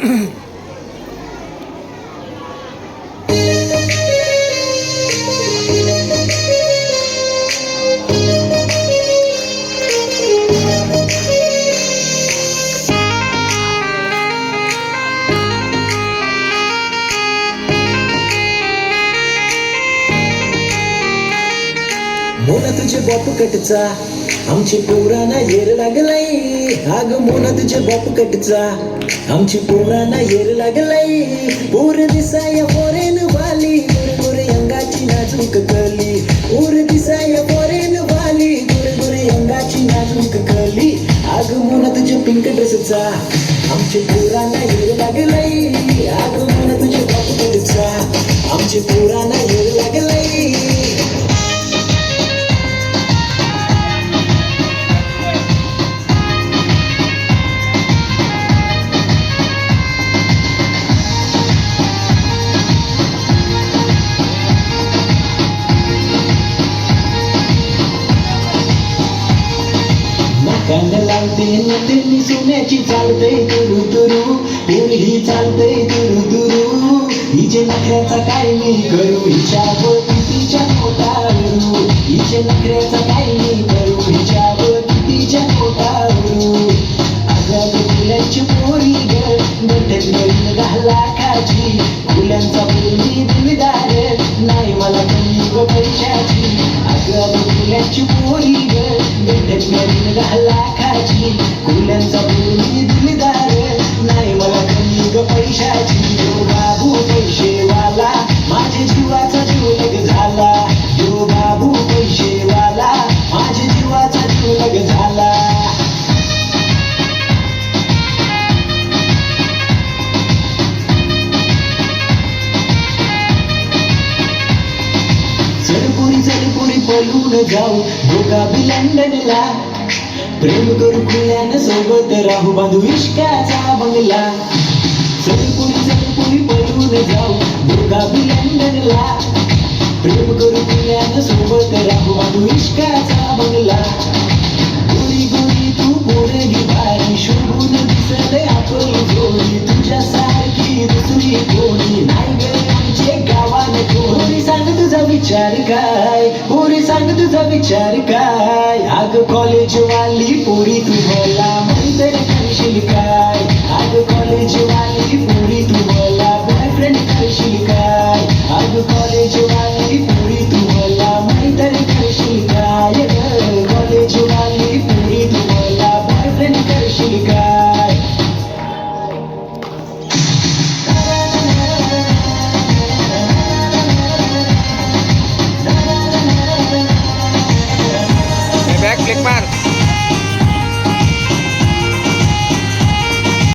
मोना तुझे बाप कटचा आमची पोरांना येर लागलाय. अग मोना तुझे बाप कटचा आमची पोरांना येर लागलाय. पोर दिसाय पोरेन वाली गोरे अंगाची नाजूक कली. पोर दिसाय पोरेन वाली गोरे अंगाची नाजूक कली. अग मोना तुझे पिंक ड्रेसचा आमची पोरांना येर लागलाय. अग मोना तुझे बाप कटचा आमची पोरांना येर लागलाय. कान लावते नंदिनी सोन्याची चालते तुरु तुरु. पोरही चालते तुरु तुरु. हिचे नखऱ्याचा काय मी करू हिच्यावर कितीच्या पोटावरू. हिचे नखऱ्याचा काय मी करू हिच्यावर कितीच्या पोटावरू. अगं फुलांची पोरी ग गठ्ठ्यात नवीन 10 लाखाची. फुलांचा पूर्वी दिलदार नाही मला कमी ग पैशाची. अगं फुलांची पोरी ग गठ्ठ्यात नवीन 10 लाखाची. फुलांचा पूर्वी दिलदार नाही मला कमी ग पैशाची. यो बाबू पैसेवाला माझ्या जीवाचा जीव लग झाला. यो बाबू पैसेवाला माझ्या जीवाचा जीव लग झाला. चलपुरी पळून जाऊ दोघा लंडनला. प्रेम करू खुल्यानं सोबत राहू बांधू इश्काचा बंगला. चलपुरी पळून जाऊ दोघा लंडनला. प्रेम करू खुल्यानं सोबत राहू बांधू इश्काचा बंगला. गोरी गोरी तू पोरगी भारी शोभून दिसत आपली जोडी. तुझ्यासारखी दुसरी कोणी नाही ग आमचे गावाने कोणी. सांग तुझा विचार काय पोरी सांग तुझा विचार काय. अग कॉलेज वाली पोरी तू मला म्हणते करशील काय.